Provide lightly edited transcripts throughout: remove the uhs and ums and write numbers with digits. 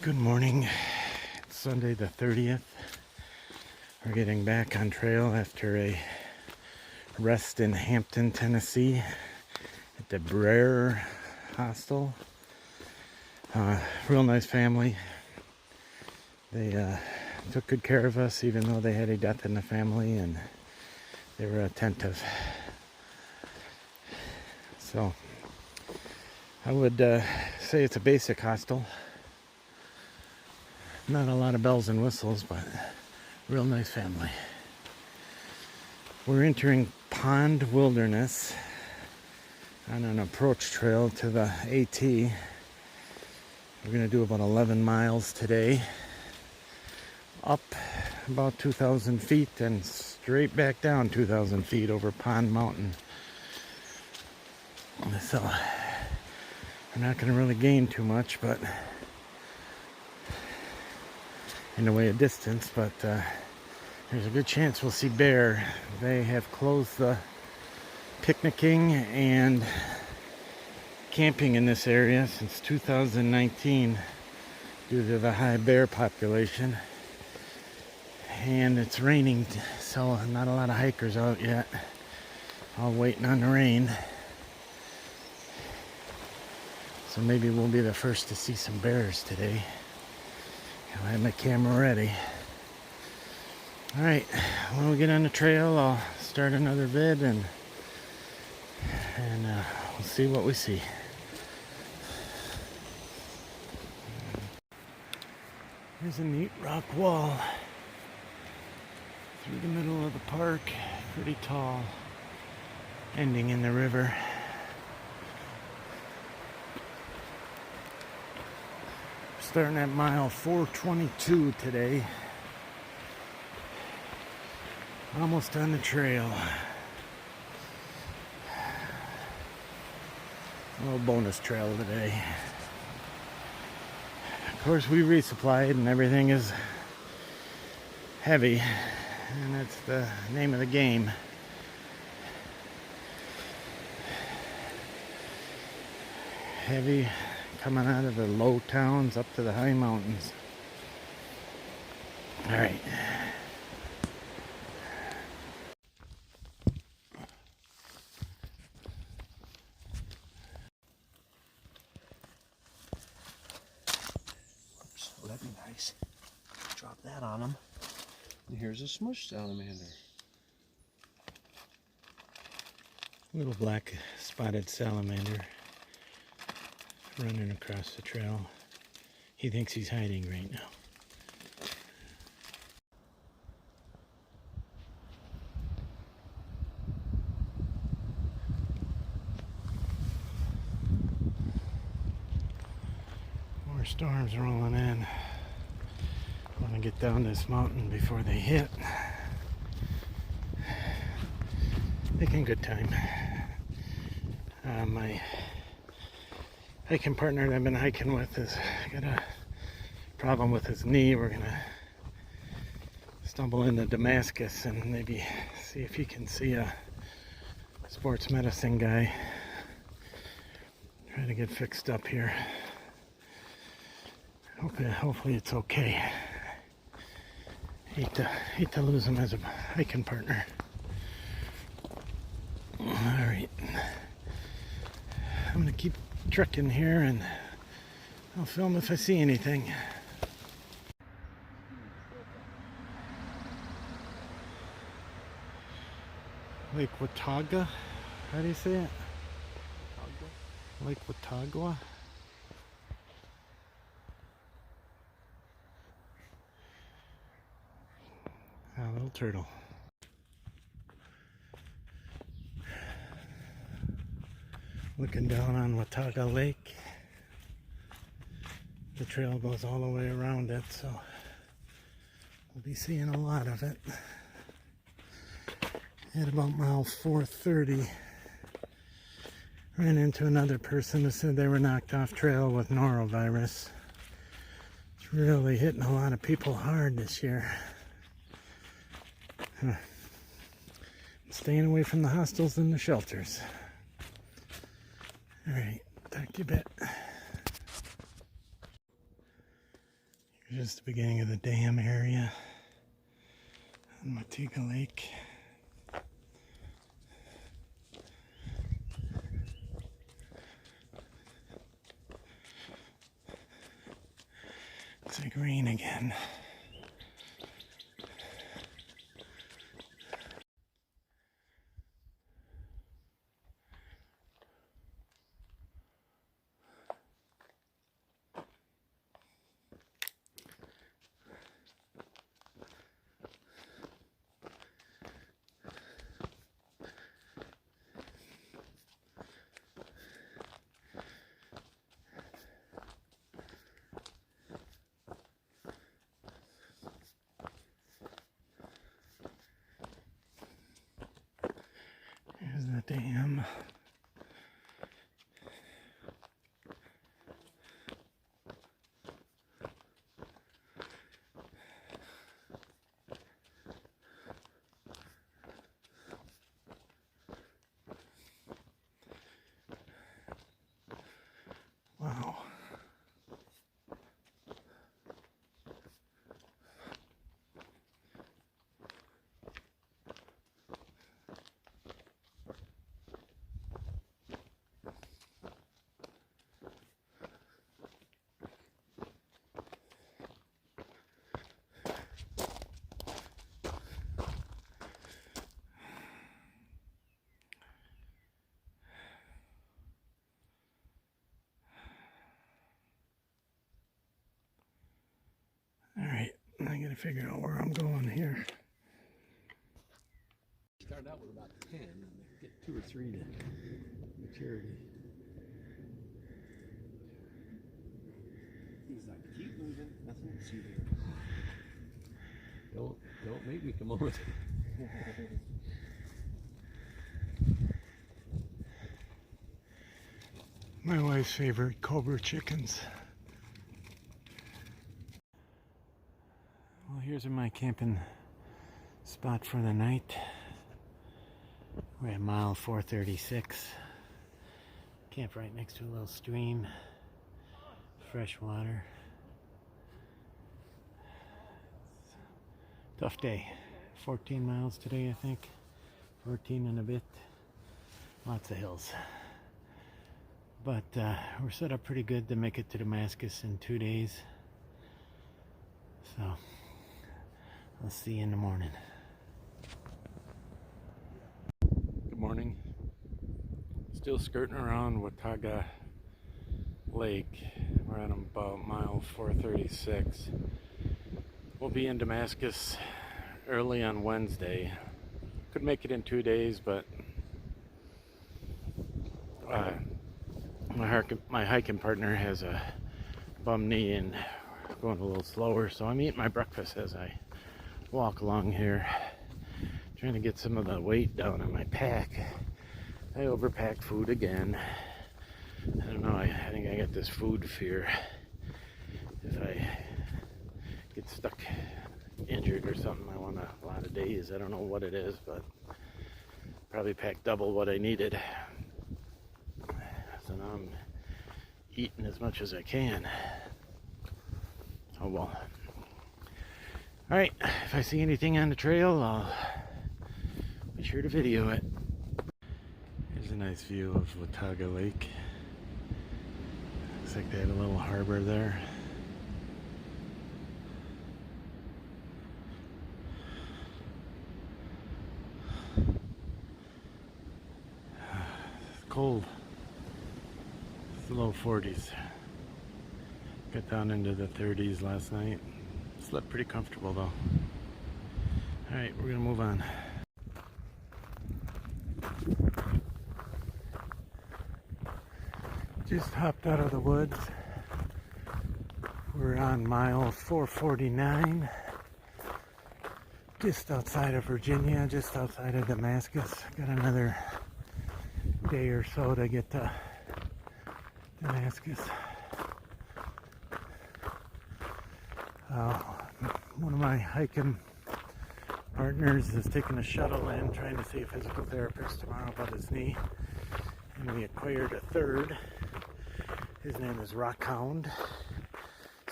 Good morning. It's Sunday the 30th. We're getting back on trail after a rest in Hampton, Tennessee at the Brer Hostel. Real nice family. They took good care of us even though they had a death in the family, and they were attentive. So I would say it's a basic hostel. Not a lot of bells and whistles, but real nice family. We're entering Pond Wilderness on an approach trail to the AT. We're going to do about 11 miles today. Up about 2,000 feet and straight back down 2,000 feet over Pond Mountain. So we're not going to really gain too much, but in the way of distance, but there's a good chance we'll see bear. They have closed the picnicking and camping in this area since 2019 due to the high bear population, and it's raining, so not a lot of hikers out yet, all waiting on the rain. So maybe we'll be the first to see some bears today. I have my camera ready. Alright, when we get on the trail, I'll start another vid and we'll see what we see. Here's a neat rock wall through the middle of the park, pretty tall, ending in the river. Starting at mile 422 today. Almost on the trail. A little bonus trail today. Of course, we resupplied and everything is heavy, and that's the name of the game. Heavy coming out of the low towns up to the high mountains. All right. Oops, well, that'd be nice. Drop that on them. And here's a smush salamander. Little black spotted salamander running across the trail. He thinks he's hiding right now. More storms rolling in. I want to get down this mountain before they hit. Making good time. My hiking partner that I've been hiking with has got a problem with his knee. We're gonna stumble into Damascus and maybe see if he can see a sports medicine guy. Try to get fixed up here. Hopefully it's okay. Hate to lose him as a hiking partner. All right, I'm gonna keep trekking here and I'll film if I see anything. Lake Watauga? How do you say it? Lake Watauga? A little turtle. Looking down on Watauga Lake. The trail goes all the way around it, so we'll be seeing a lot of it. At about mile 430, ran into another person who said they were knocked off trail with norovirus. It's really hitting a lot of people hard this year. Staying away from the hostels and the shelters. All right, talk to you a bit. Here's the beginning of the dam area on Motiga Lake. It's like rain again. Here's the dam. Wow. Alright, I gotta figure out where I'm going here. Start out with about 10 and get 2 or 3 to maturity. He's like, keep moving, nothing to see there. Don't make me come over there. My wife's favorite Cobra chickens. Well, here's my camping spot for the night. We're at mile 436. Camp right next to a little stream. Fresh water. Tough day. 14 miles today, I think. 14 and a bit. Lots of hills. But we're set up pretty good to make it to Damascus in 2 days. So, I'll see you in the morning. Good morning. Still skirting around Watauga Lake. We're at about mile 436. We'll be in Damascus early on Wednesday. Could make it in 2 days, but my hiking partner has a bum knee and going a little slower, so I'm eating my breakfast as I walk along here, trying to get some of the weight down on my pack. I overpacked food again. I don't know, I think I got this food fear. If I get stuck injured or something, I want a lot of days. I don't know what it is, but probably packed double what I needed. So now I'm eating as much as I can. Oh well. Alright, if I see anything on the trail, I'll be sure to video it. Here's a nice view of Watauga Lake. Looks like they have a little harbor there. It's cold. It's the low 40s. Got down into the 30s last night. Slept pretty comfortable though. Alright, we're gonna move on. Just hopped out of the woods. We're on mile 449. Just outside of Virginia, just outside of Damascus. Got another day or so to get to Damascus. One of my hiking partners is taking a shuttle in, trying to see a physical therapist tomorrow about his knee. And we acquired a third. His name is Rockhound.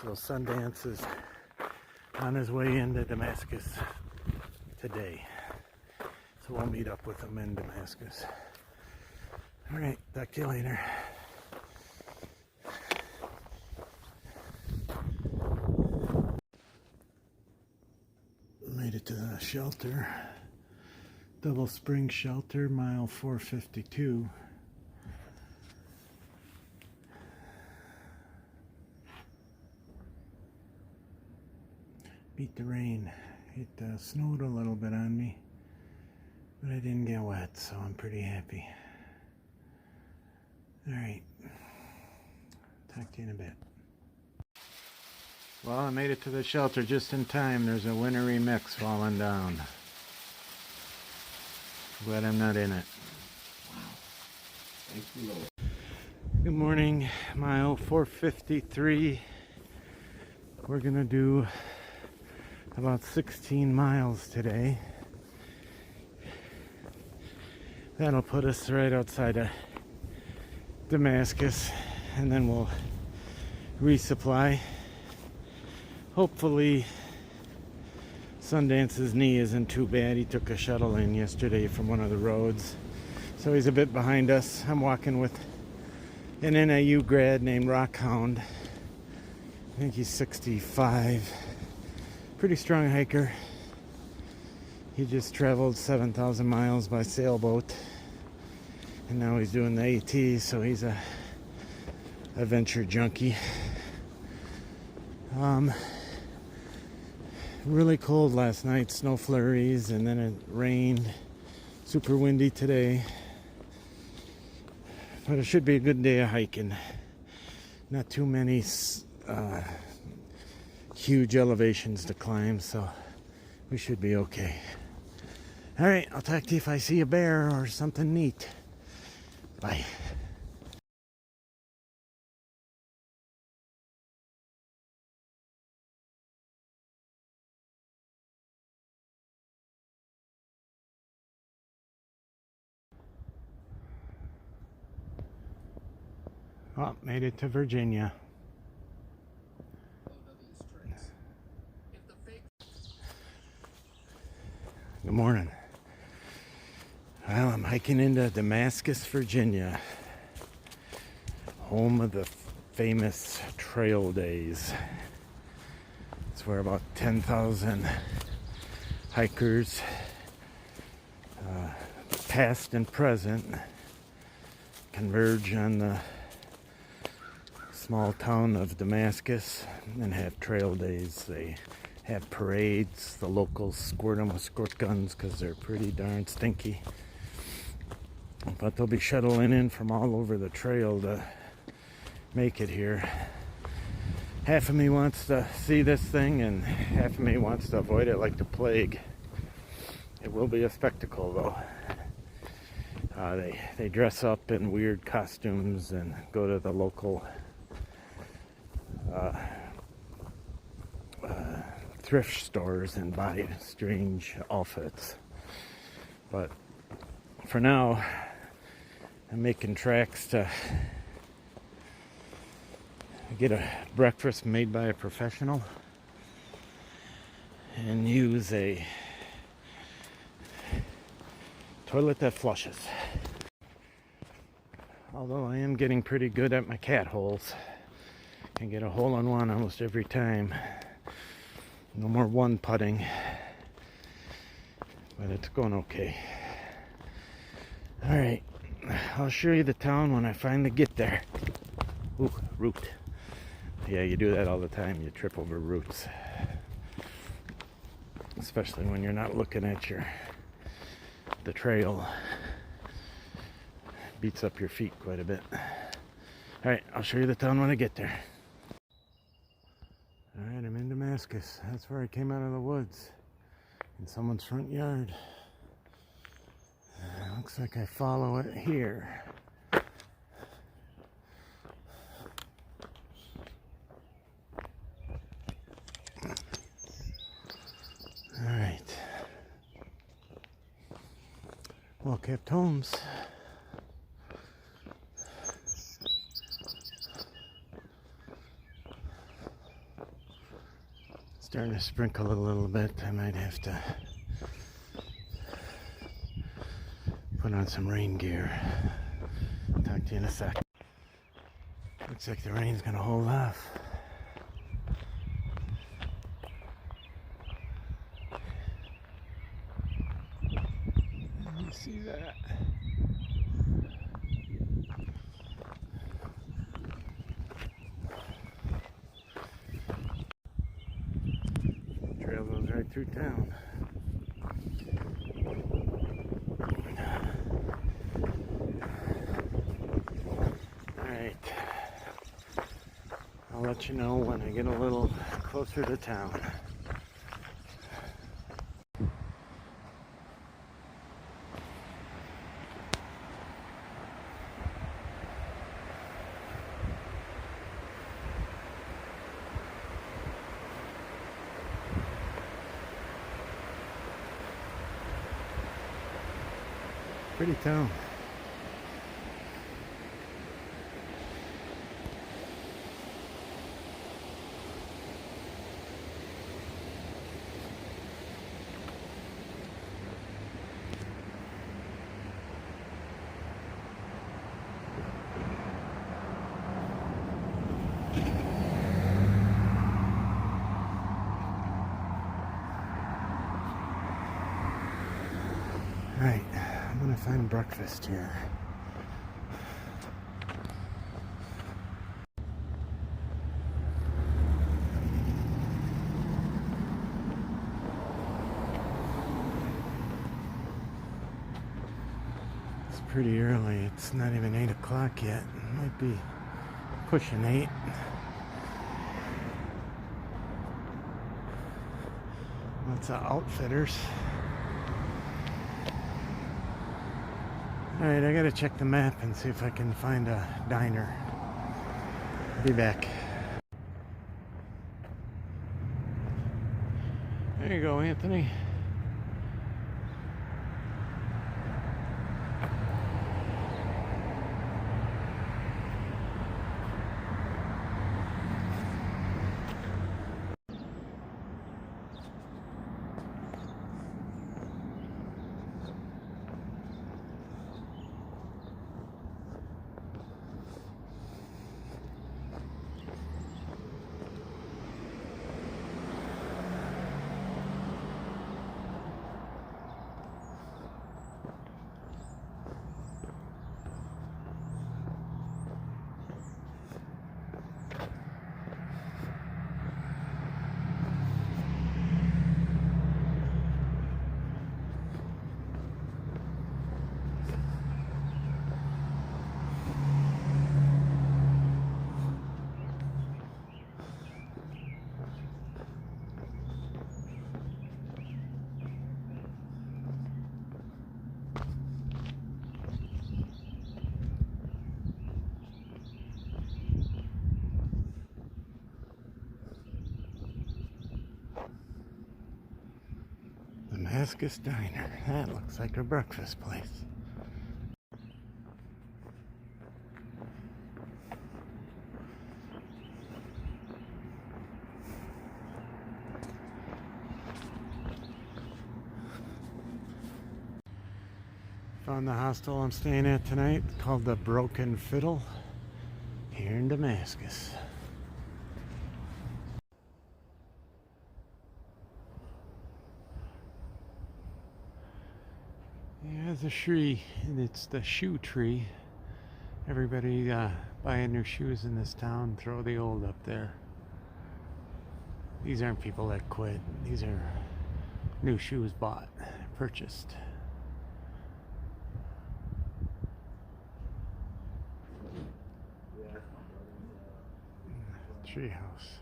So Sundance is on his way into Damascus today. So we'll meet up with him in Damascus. Alright, talk to you later. Made it to the shelter. Double Spring Shelter, mile 452. Beat the rain. It snowed a little bit on me, but I didn't get wet, so I'm pretty happy. Alright, talk to you in a bit. Well, I made it to the shelter just in time. There's a wintry mix falling down. Glad I'm not in it. Wow. Thank you, Lord. Good morning, mile 453. We're gonna do about 16 miles today. That'll put us right outside of Damascus, and then we'll resupply. Hopefully Sundance's knee isn't too bad. He took a shuttle in yesterday from one of the roads, so he's a bit behind us. I'm walking with an NIU grad named Rockhound. I think he's 65. Pretty strong hiker. He just traveled 7,000 miles by sailboat, and now he's doing the AT, so he's a adventure junkie. Really cold last night, snow flurries, and then it rained. Super windy today. But it should be a good day of hiking. Not too many huge elevations to climb, so we should be okay. Alright, I'll talk to you if I see a bear or something neat. Bye. Oh, made it to Virginia. Good morning. Well, I'm hiking into Damascus, Virginia, home of the famous trail days. It's where about 10,000 hikers, past and present, converge on the small town of Damascus and have trail days. They have parades. The locals squirt them with squirt guns because they're pretty darn stinky. But they'll be shuttling in from all over the trail to make it here. Half of me wants to see this thing and half of me wants to avoid it like the plague. It will be a spectacle though. They dress up in weird costumes and go to the local thrift stores and buy strange outfits. But for now, I'm making tracks to get a breakfast made by a professional and use a toilet that flushes. Although I am getting pretty good at my cat holes. Can get a hole in one almost every time. No more one putting, but it's going okay. Alright, I'll show you the town when I finally get there. Ooh, root. Yeah, you do that all the time. You trip over roots. Especially when you're not looking at the trail. Beats up your feet quite a bit. Alright, I'll show you the town when I get there. Alright, I'm in Damascus. That's where I came out of the woods. In someone's front yard. Looks like I follow it here. Alright. Well-kept homes. Starting to sprinkle a little bit. I might have to put on some rain gear. Talk to you in a sec. Looks like the rain's gonna hold off. You see that? Trail goes right through town. Alright. I'll let you know when I get a little closer to town. Pretty town. Right, I'm gonna find breakfast here. It's pretty early. It's not even 8 o'clock yet. It might be pushing 8. Lots of outfitters. Alright, I gotta check the map and see if I can find a diner. Be back. There you go, Anthony. Damascus Diner. That looks like a breakfast place. Found the hostel I'm staying at tonight, called the Broken Fiddle, here in Damascus. Yeah, there's a tree, and it's the shoe tree. Everybody buying new shoes in this town, throw the old up there. These aren't people that quit. These are new shoes bought, purchased. Treehouse.